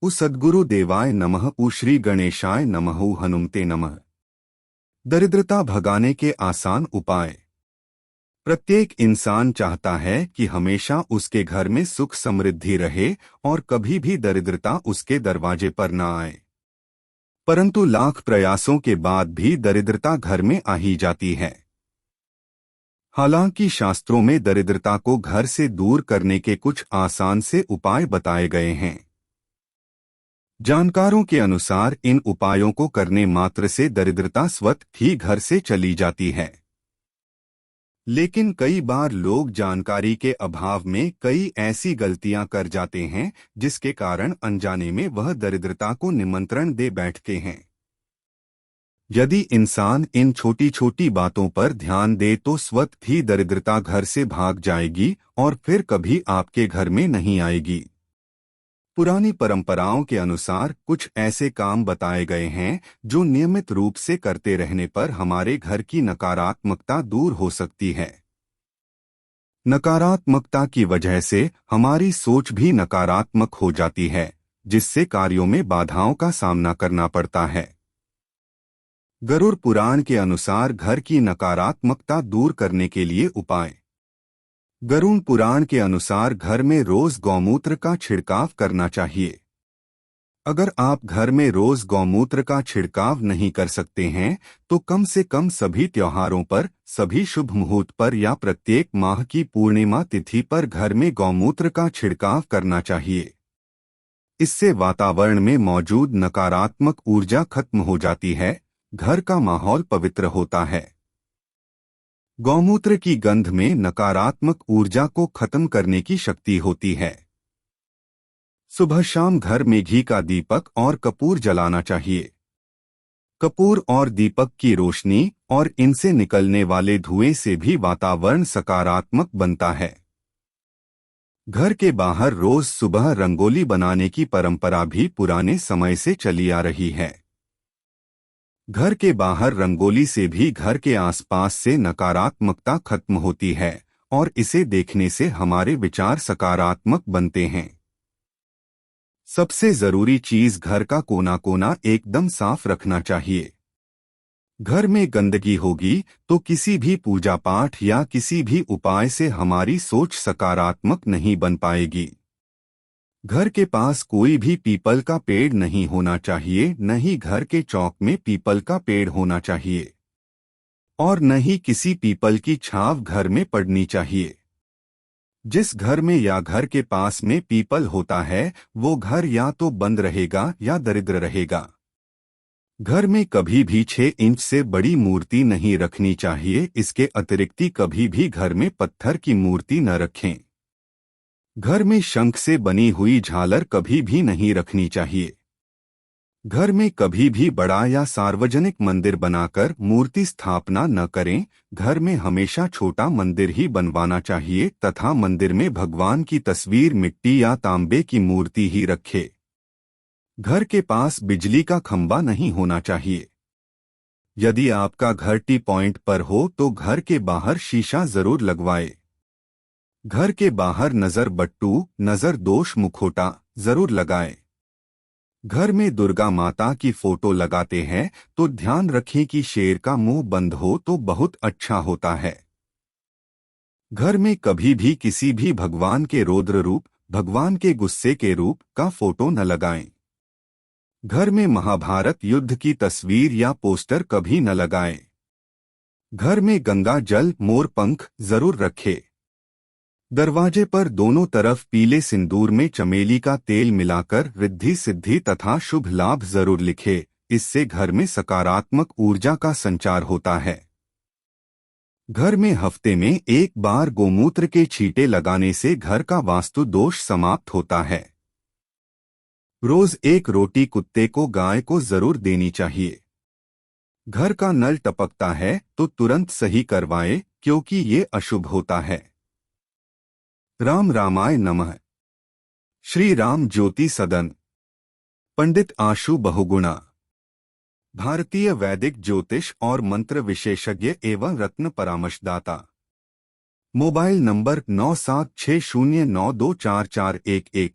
उ सद्गुरु देवाय नमः। उ श्री गणेशाय नमः। उ हनुमते नमः। दरिद्रता भगाने के आसान उपाय। प्रत्येक इंसान चाहता है कि हमेशा उसके घर में सुख समृद्धि रहे और कभी भी दरिद्रता उसके दरवाजे पर न आए। परंतु लाख प्रयासों के बाद भी दरिद्रता घर में आ ही जाती है। हालांकि शास्त्रों में दरिद्रता को घर से दूर करने के कुछ आसान से उपाय बताए गए हैं। जानकारों के अनुसार इन उपायों को करने मात्र से दरिद्रता स्वतः ही घर से चली जाती है। लेकिन कई बार लोग जानकारी के अभाव में कई ऐसी गलतियां कर जाते हैं जिसके कारण अनजाने में वह दरिद्रता को निमंत्रण दे बैठते हैं। यदि इंसान इन छोटी छोटी बातों पर ध्यान दे तो स्वतः ही दरिद्रता घर से भाग जाएगी और फिर कभी आपके घर में नहीं आएगी। पुरानी परंपराओं के अनुसार कुछ ऐसे काम बताए गए हैं जो नियमित रूप से करते रहने पर हमारे घर की नकारात्मकता दूर हो सकती है। नकारात्मकता की वजह से हमारी सोच भी नकारात्मक हो जाती है, जिससे कार्यों में बाधाओं का सामना करना पड़ता है। गरुड़ पुराण के अनुसार घर की नकारात्मकता दूर करने के लिए उपाय। गरुड़ पुराण के अनुसार घर में रोज गौमूत्र का छिड़काव करना चाहिए। अगर आप घर में रोज गौमूत्र का छिड़काव नहीं कर सकते हैं तो कम से कम सभी त्योहारों पर, सभी शुभ मुहूर्त पर या प्रत्येक माह की पूर्णिमा तिथि पर घर में गौमूत्र का छिड़काव करना चाहिए। इससे वातावरण में मौजूद नकारात्मक ऊर्जा खत्म हो जाती है, घर का माहौल पवित्र होता है। गौमूत्र की गंध में नकारात्मक ऊर्जा को खत्म करने की शक्ति होती है। सुबह शाम घर में घी का दीपक और कपूर जलाना चाहिए। कपूर और दीपक की रोशनी और इनसे निकलने वाले धुएं से भी वातावरण सकारात्मक बनता है। घर के बाहर रोज सुबह रंगोली बनाने की परंपरा भी पुराने समय से चली आ रही है। घर के बाहर रंगोली से भी घर के आसपास से नकारात्मकता खत्म होती है और इसे देखने से हमारे विचार सकारात्मक बनते हैं। सबसे जरूरी चीज घर का कोना कोना एकदम साफ रखना चाहिए। घर में गंदगी होगी तो किसी भी पूजा पाठ या किसी भी उपाय से हमारी सोच सकारात्मक नहीं बन पाएगी। घर के पास कोई भी पीपल का पेड़ नहीं होना चाहिए, न ही घर के चौक में पीपल का पेड़ होना चाहिए और न ही किसी पीपल की छाव घर में पड़नी चाहिए। जिस घर में या घर के पास में पीपल होता है वो घर या तो बंद रहेगा या दरिद्र रहेगा। घर में कभी भी 6 इंच से बड़ी मूर्ति नहीं रखनी चाहिए। इसके अतिरिक्त कभी भी घर में पत्थर की मूर्ति न रखें। घर में शंख से बनी हुई झालर कभी भी नहीं रखनी चाहिए। घर में कभी भी बड़ा या सार्वजनिक मंदिर बनाकर मूर्ति स्थापना न करें। घर में हमेशा छोटा मंदिर ही बनवाना चाहिए तथा मंदिर में भगवान की तस्वीर मिट्टी या तांबे की मूर्ति ही रखे। घर के पास बिजली का खंभा नहीं होना चाहिए। यदि आपका घर टी पॉइंट पर हो तो घर के बाहर शीशा जरूर लगवाए। घर के बाहर नजर बट्टू, नजर दोष मुखौटा जरूर लगाएं। घर में दुर्गा माता की फोटो लगाते हैं तो ध्यान रखें कि शेर का मुंह बंद हो तो बहुत अच्छा होता है। घर में कभी भी किसी भी भगवान के रौद्र रूप, भगवान के गुस्से के रूप का फोटो न लगाएं। घर में महाभारत युद्ध की तस्वीर या पोस्टर कभी न लगाएं। घर में गंगा जल, मोर पंख जरूर रखें। दरवाजे पर दोनों तरफ पीले सिंदूर में चमेली का तेल मिलाकर रिद्धि सिद्धि तथा शुभ लाभ जरूर लिखे। इससे घर में सकारात्मक ऊर्जा का संचार होता है। घर में हफ्ते में एक बार गोमूत्र के छींटे लगाने से घर का वास्तु दोष समाप्त होता है। रोज एक रोटी कुत्ते को, गाय को जरूर देनी चाहिए। घर का नल टपकता है तो तुरंत सही करवाएं क्योंकि ये अशुभ होता है। राम रामाय नमः। श्री राम ज्योति सदन। पंडित आशु बहुगुणा। भारतीय वैदिक ज्योतिष और मंत्र विशेषज्ञ एवं रत्न परामर्शदाता। Mobile number 9760924411।